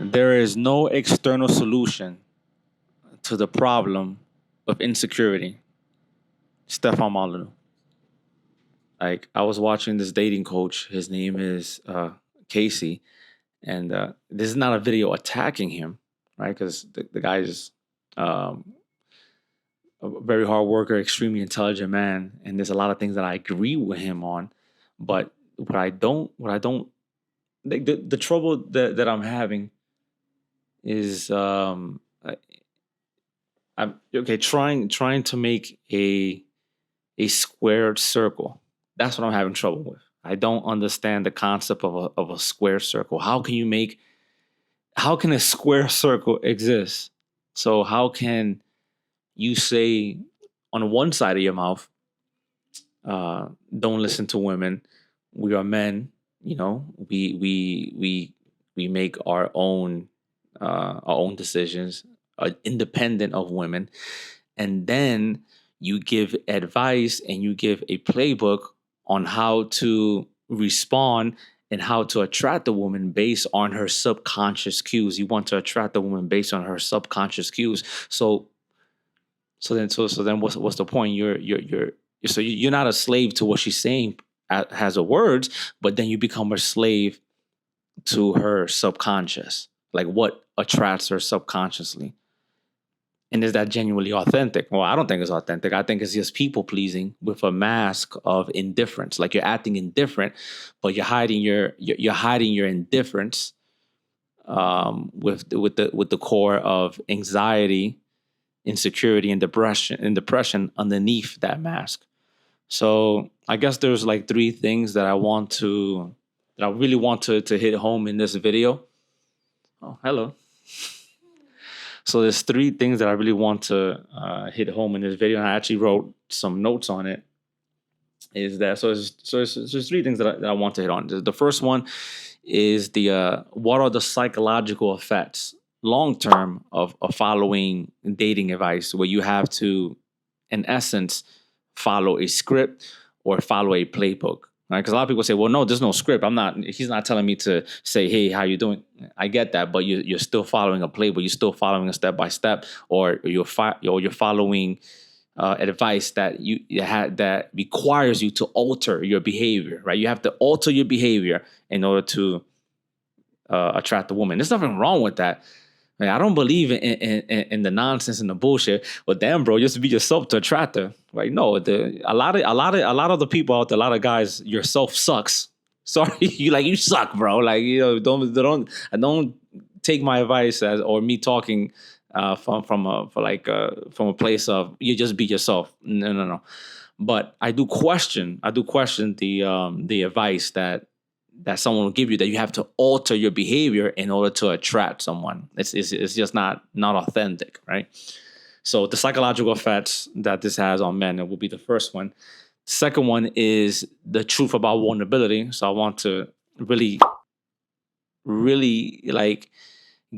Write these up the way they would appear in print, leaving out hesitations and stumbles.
There is no external solution to the problem of insecurity. Stefan Molyneux. Like I was watching this dating coach. His name is Casey, and this is not a video attacking him, right? Because the guy is um, a very hard worker, extremely intelligent man, and there's a lot of things that I agree with him on. But what I don't, the trouble that I'm having is I'm okay trying to make a squared circle. That's what I'm having trouble with. I don't understand the concept of a square circle. How can a square circle exist? So how can you say on one side of your mouth, don't listen to women. We are men, we make our own decisions, independent of women, and then you give advice and you give a playbook on how to respond and how to attract the woman based on her subconscious cues. You want to attract the woman based on her subconscious cues. So then what's the point? You're not a slave to what she's saying has her words, but then you become a slave to her subconscious, like what attracts her subconsciously. And is that genuinely authentic? Well, I don't think it's authentic. I think it's just people pleasing with a mask of indifference. Like you're acting indifferent, but you're hiding your indifference with the core of anxiety, insecurity, and depression underneath that mask. So I guess there's like three things that I really want to hit home in this video. Oh, hello. So there's three things that I really want to hit home in this video, and I actually wrote some notes on it. Is that there's three things that I want to hit on. The first one is the what are the psychological effects long term of following dating advice, where you have to, in essence, follow a script or follow a playbook. Right? Because a lot of people say, "Well, no, there's no script. He's not telling me to say, hey, how you doing?" I get that, but you're still following a playbook. You're still following a step by step, or you're following advice that requires you to alter your behavior. Right? You have to alter your behavior in order to attract the woman. There's nothing wrong with that. I don't believe in the nonsense and the bullshit. Well, damn, bro, just be yourself to attract her. Right? No, a lot of the people out there, a lot of guys, yourself sucks. Sorry, you suck, bro. Like don't take my advice as or me talking from a place of you just be yourself. No, no, no. But I do question the advice that someone will give you, that you have to alter your behavior in order to attract someone. It's just not authentic, right? So the psychological effects that this has on men, it will be the first one. Second one is the truth about vulnerability. So I want to really, really like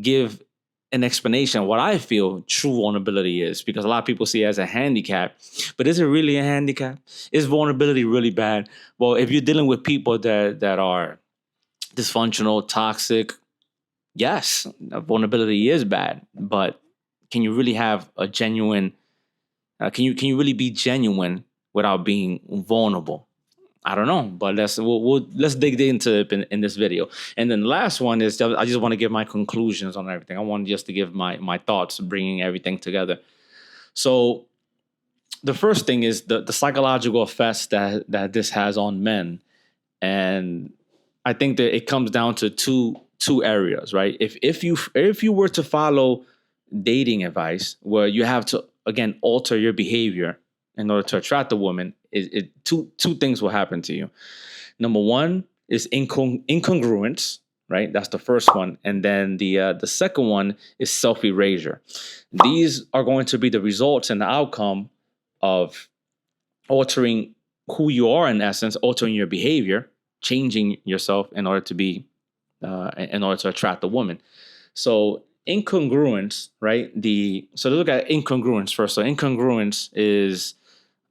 give an explanation of what I feel true vulnerability is, because a lot of people see it as a handicap, but is it really a handicap? Is vulnerability really bad? Well, if you're dealing with people that are dysfunctional, toxic, yes, vulnerability is bad, but can you really have a genuine? Can you really be genuine without being vulnerable? I don't know, but let's dig into it in this video. And then the last one is I just want to give my conclusions on everything. I want just to give my thoughts, bringing everything together. So the first thing is the psychological effects that this has on men, and I think that it comes down to two areas, right? If you were to follow dating advice where you have to again alter your behavior in order to attract the woman, two things will happen to you. Number one is incongruence, right? That's the first one, and then the second one is self-erasure. These are going to be the results and the outcome of altering who you are, in essence, altering your behavior, changing yourself in order to attract the woman. So incongruence, right? So look at incongruence first. So incongruence is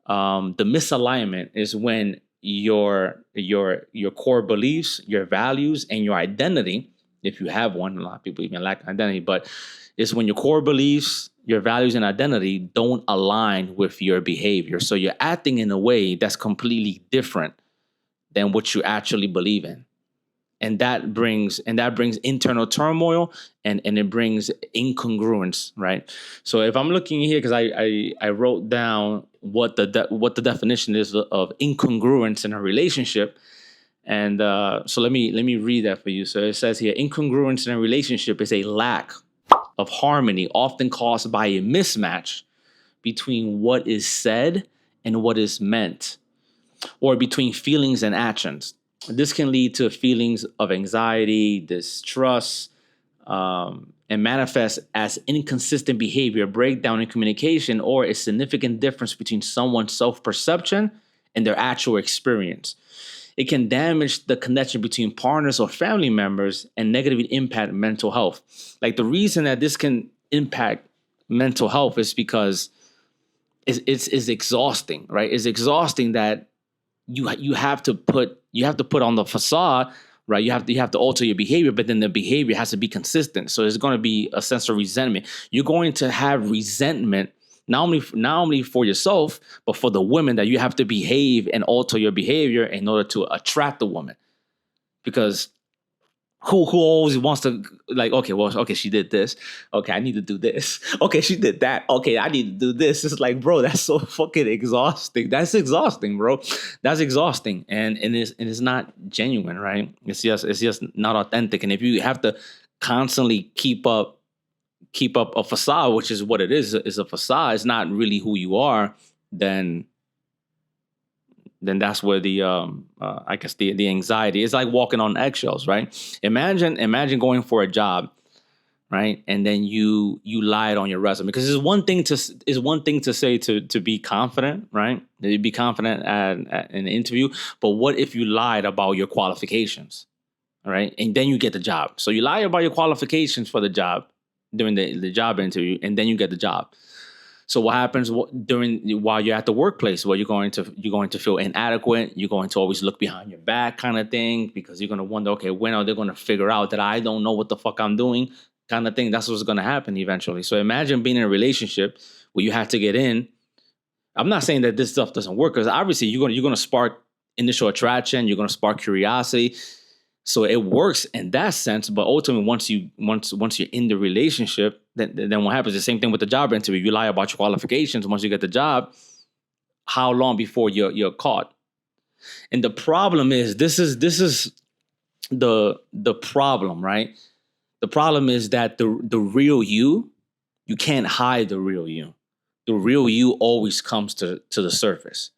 the misalignment is when your core beliefs, your values, and your identity if you have one. A lot of people even lack identity, but it's when your core beliefs, your values, and identity don't align with your behavior. So you're acting in a way that's completely different than what you actually believe in. And that brings internal turmoil, and it brings incongruence, right? So if I'm looking here, because I wrote down what the definition is of incongruence in a relationship, and so let me read that for you. So it says here, incongruence in a relationship is a lack of harmony, often caused by a mismatch between what is said and what is meant, or between feelings and actions. This can lead to feelings of anxiety, distrust, and manifest as inconsistent behavior, breakdown in communication, or a significant difference between someone's self-perception and their actual experience. It can damage the connection between partners or family members and negatively impact mental health. Like, the reason that this can impact mental health is because it's exhausting, right? It's exhausting that you have to put on the facade, right? You have to alter your behavior, but then the behavior has to be consistent. So there's going to be a sense of resentment. You're going to have resentment not only for yourself, but for the women, that you have to behave and alter your behavior in order to attract the woman. Because who always wants to, like, okay, she did this. Okay, I need to do this. Okay, she did that. Okay, I need to do this. It's like, bro, that's so fucking exhausting. That's exhausting, bro. That's exhausting, and it's not genuine, right? It's just not authentic. And if you have to constantly keep up a facade, which is what it is a facade. It's not really who you are. Then that's where the I guess the anxiety is. Like walking on eggshells, right? Imagine going for a job, right? And then you lied on your resume, because it's one thing to say to be confident, right? To be confident at an interview, but what if you lied about your qualifications, all right? And then you get the job. So you lie about your qualifications for the job during the job interview, and then you get the job. So what happens while you're at the workplace? Well, you're going to feel inadequate. You're going to always look behind your back, kind of thing, because you're going to wonder, okay, when are they going to figure out that I don't know what the fuck I'm doing, kind of thing. That's what's going to happen eventually. So imagine being in a relationship where you have to get in. I'm not saying that this stuff doesn't work, because obviously you're going to spark initial attraction. You're going to spark curiosity. So it works in that sense, but ultimately, once you're in the relationship, then what happens? The same thing with the job interview. You lie about your qualifications. Once you get the job, how long before you're caught? And the problem is, this is the problem, right? The problem is that the real you can't hide the real you. The real you always comes to the surface.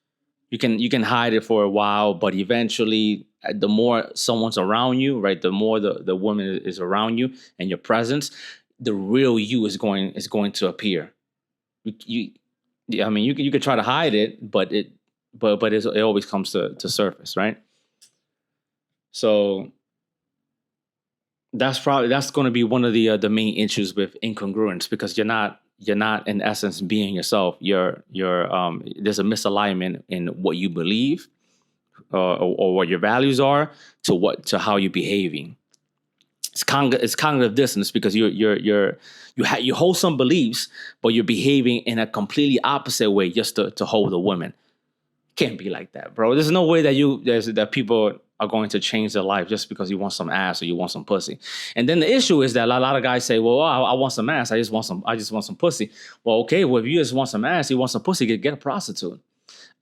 You can hide it for a while, but eventually, the more someone's around you, right, the more the woman is around you and your presence, the real you is going to appear. I mean, you could try to hide it, but it always comes to surface, right? So that's going to be one of the main issues with incongruence, because you're not in essence being yourself. You're there's a misalignment in what you believe, or what your values are, to how you're behaving. It's cognitive dissonance, because you hold some beliefs, but you're behaving in a completely opposite way just to hold a woman. Can't be like that, bro. There's no way that people are going to change their life just because you want some ass or you want some pussy. And then the issue is that a lot of guys say, well, I want some ass. I just want some pussy. Well, okay. Well, if you just want some ass, you want some pussy, get a prostitute.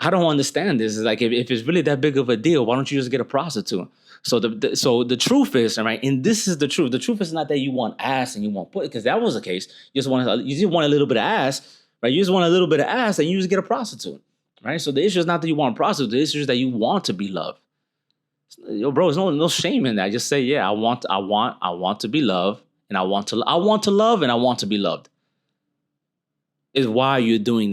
I don't understand this. It's like, if it's really that big of a deal, why don't you just get a prostitute? So the truth is, all right, and this is the truth. The truth is not that you want ass and you want pussy, because that was the case. You just want a little bit of ass, right? You just want a little bit of ass, and you just get a prostitute, right? So the issue is not that you want a prostitute. The issue is that you want to be loved. Yo, bro, there's no shame in that. Just say, yeah, I want to be loved, and I want to love, and I want to be loved. Is why you're doing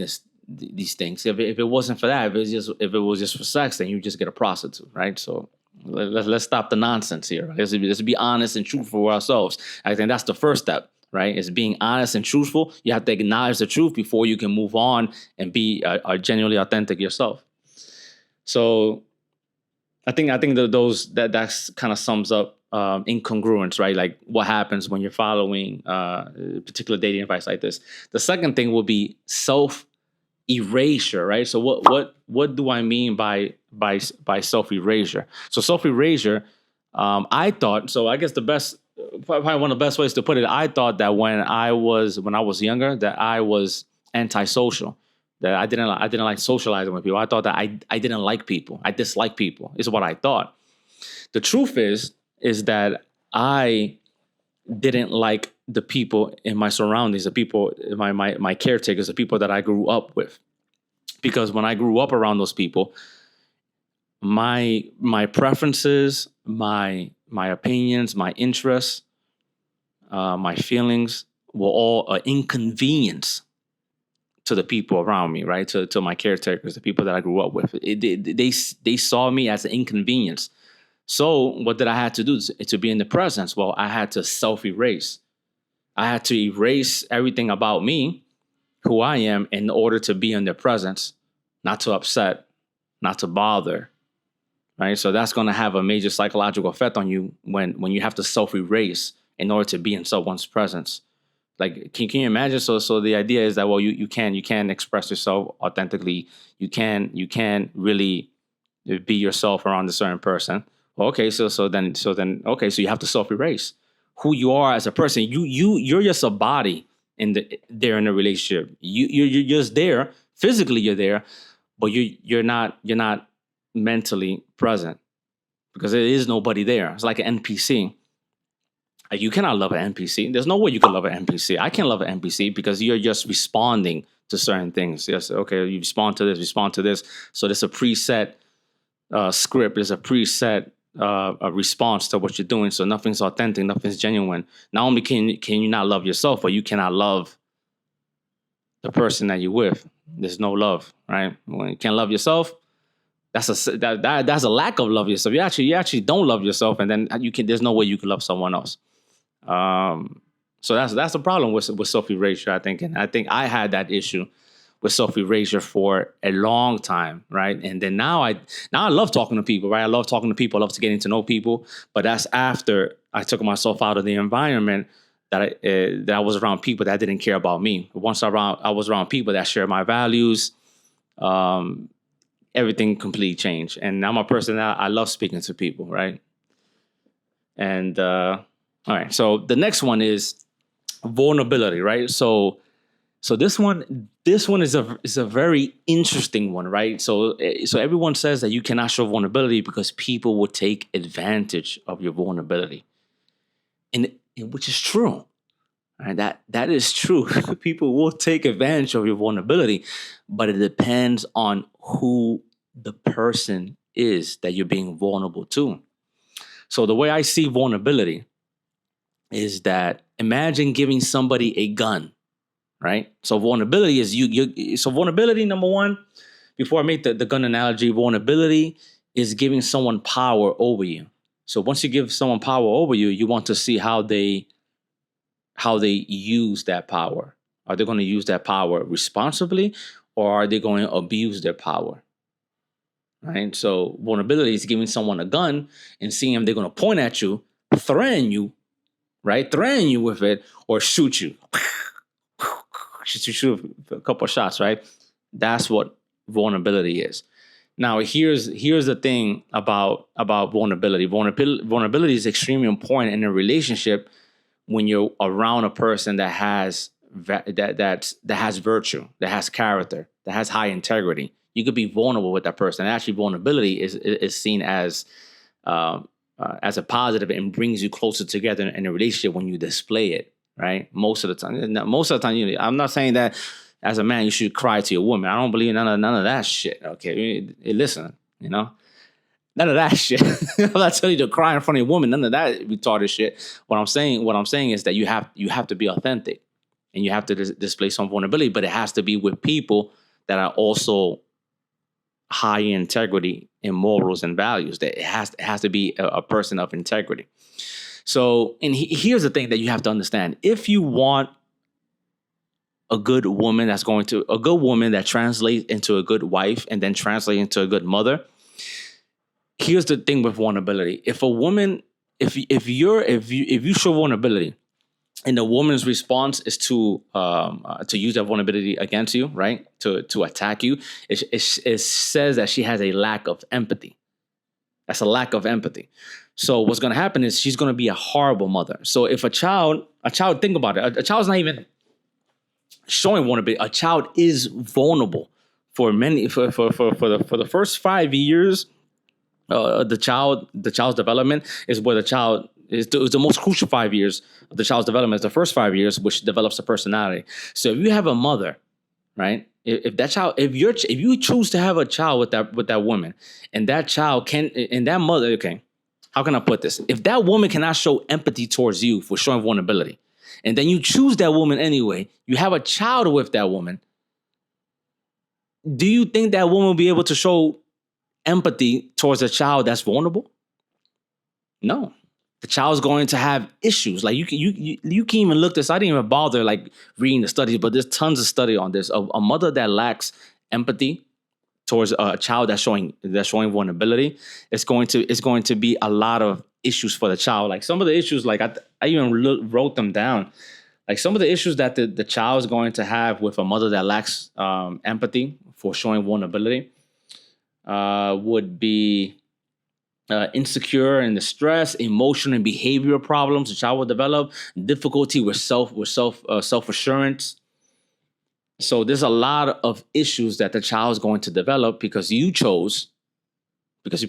these things. If it wasn't for that, if it was just for sex, then you just get a prostitute, right? So let's stop the nonsense here. Right? Let's be honest and truthful with ourselves. I think that's the first step, right? Is being honest and truthful. You have to acknowledge the truth before you can move on and be genuinely authentic yourself. So I think that kind of sums up incongruence, right? Like what happens when you're following particular dating advice like this. The second thing will be self-erasure, right? So what do I mean by self-erasure? So self-erasure, I thought, so I guess the best, probably one of the best ways to put it, I thought that when I was younger, that I was antisocial, that I didn't like socializing with people. I thought that I didn't like people. I dislike people, is what I thought. The truth is that I didn't like the people in my surroundings, the people, my caretakers, the people that I grew up with. Because when I grew up around those people, my preferences, my opinions, my interests, my feelings were all an inconvenience to the people around me, right? To my caretakers, the people that I grew up with. They saw me as an inconvenience. So what did I have to do to be in the presence? Well, I had to self-erase. I had to erase everything about me, who I am, in order to be in their presence, not to upset, not to bother, right? So that's going to have a major psychological effect on you when you have to self-erase in order to be in someone's presence. Like, can you imagine? So the idea is that, well, you can express yourself authentically. You can really be yourself around a certain person. Well, okay, so then okay, so you have to self-erase who you are as a person. You're just a body there in a relationship. You're just there physically. You're there, but you're not mentally present because there is nobody there. It's like an NPC. Like, you cannot love an NPC. There's no way you can love an NPC. I can't love an NPC because you're just responding to certain things. Yes, okay, you respond to this. So there's a preset script. There's a preset a response to what you're doing. So nothing's authentic, nothing's genuine. Not only can you not love yourself, but you cannot love the person that you're with. There's no love, right? When you can't love yourself, that's a lack of love yourself. You actually don't love yourself, and then there's no way you can love someone else. So that's the problem with self-erasure, I think. And I think I had that issue with self-erasure for a long time, right? And then now I love talking to people, right? I love talking to people. I love getting to know people. But that's after I took myself out of the environment that I was around people that didn't care about me. Once I was around people that share my values, everything completely changed. And now I'm a person that I love speaking to people, right? And all right, so the next one is vulnerability, right? So this one is a very interesting one, right? So everyone says that you cannot show vulnerability because people will take advantage of your vulnerability, and which is true. Right? That is true. People will take advantage of your vulnerability, but it depends on who the person is that you're being vulnerable to. So the way I see vulnerability is that, imagine giving somebody a gun, right? So vulnerability is so vulnerability, number one, before I make the gun analogy, vulnerability is giving someone power over you. So once you give someone power over you, you want to see how they use that power. Are they going to use that power responsibly, or are they going to abuse their power? Right? So vulnerability is giving someone a gun and seeing if they're going to point at you, threaten you, right? Threaten you with it, or shoot you. Shoot a couple of shots, right? That's what vulnerability is. Now, here's the thing about vulnerability. Vulnerability is extremely important in a relationship when you're around a person that has that has virtue, that has character, that has high integrity. You could be vulnerable with that person. And actually, vulnerability is seen as a positive and brings you closer together in a relationship when you display it. Right? Most of the time, I'm not saying that as a man you should cry to your woman. I don't believe none of that shit. Okay, listen, none of that shit. I'm not telling you to cry in front of your woman. None of that retarded shit. What I'm saying is that you have to be authentic, and you have to display some vulnerability, but it has to be with people that are also high in integrity in morals and values. That it has to be a person of integrity. So, and here's the thing that you have to understand. If you want a good woman that translates into a good wife and then translates into a good mother, here's the thing with vulnerability. If a woman if you show vulnerability and the woman's response is to use that vulnerability against you, right? To attack you, it says that she has a lack of empathy. That's a lack of empathy. So what's going to happen is she's going to be a horrible mother. So if a child, think about it, a child's not even showing vulnerability. A child is vulnerable for many for the first 5 years. The child's development is where the child is the most crucial 5 years of the child's development. Is the first 5 years, which develops a personality. So if you have a mother, right? If that child, if you choose to have a child with that woman, and that child can, and that mother, okay, how can I put this? If that woman cannot show empathy towards you for showing vulnerability, and then you choose that woman anyway, you have a child with that woman. Do you think that woman will be able to show empathy towards a child that's vulnerable? No. The child's going to have issues. Like you can even look this. I didn't even bother like reading the studies, but there's tons of study on this. A mother that lacks empathy towards a child that's showing vulnerability, it's going to be a lot of issues for the child. Like some of the issues, like I even wrote them down. Like some of the issues that the child is going to have with a mother that lacks empathy for showing vulnerability would be insecure and the stress, emotional and behavioral problems the child will develop, difficulty with self assurance. So there's a lot of issues that the child is going to develop because you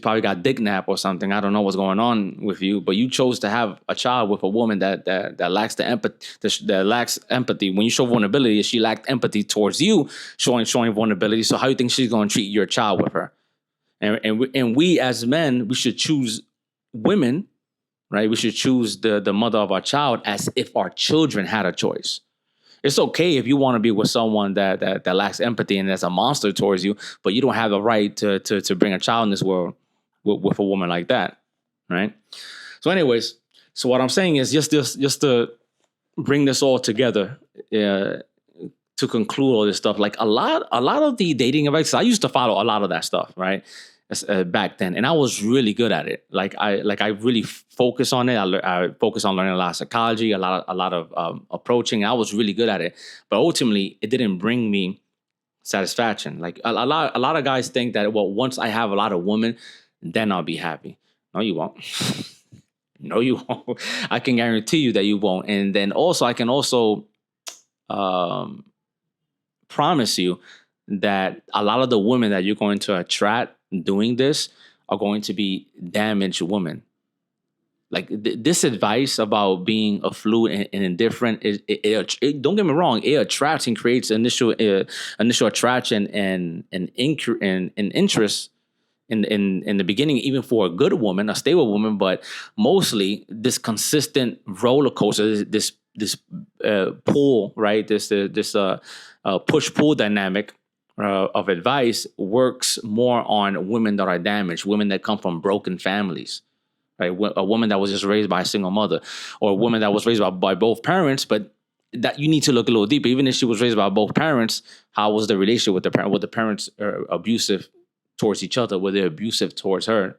probably got dick nap or something. I don't know what's going on with you, but you chose to have a child with a woman that lacks the empathy, that lacks empathy. When you show vulnerability, she lacked empathy towards you, showing vulnerability. So how do you think she's going to treat your child with her? And we as men, we should choose women, right? We should choose the mother of our child as if our children had a choice. It's okay if you want to be with someone that lacks empathy and that's a monster towards you, but you don't have the right to bring a child in this world with a woman like that, right? So, anyways, so what I'm saying is just to bring this all together. To conclude all this stuff, like a lot of the dating advice, I used to follow a lot of that stuff, right? Back then, and I was really good at it. Like I really focus on it. I focus on learning a lot of psychology, a lot of approaching. I was really good at it, but ultimately, it didn't bring me satisfaction. Like a lot of guys think that, well, once I have a lot of women, then I'll be happy. No, you won't. No, you won't. I can guarantee you that you won't. And then also, I can also promise you that a lot of the women that you're going to attract doing this are going to be damaged women. Like this advice about being a fluid and indifferent, it don't get me wrong, it attracts and creates initial attraction and interest in the beginning, even for a good woman, a stable woman. But mostly this consistent roller coaster, this pull, right? This push pull dynamic of advice works more on women that are damaged, women that come from broken families, right? A woman that was just raised by a single mother, or a woman that was raised by both parents, but that you need to look a little deeper. Even if she was raised by both parents, how was the relationship with the parent? Were the parents abusive towards each other? Were they abusive towards her?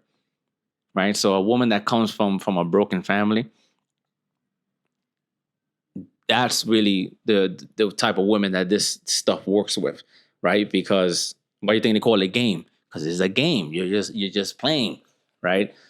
Right? So a woman that comes from a broken family, that's really the type of women that this stuff works with, right? Because why do you think they call it a game? Because it's a game. You're just playing, right?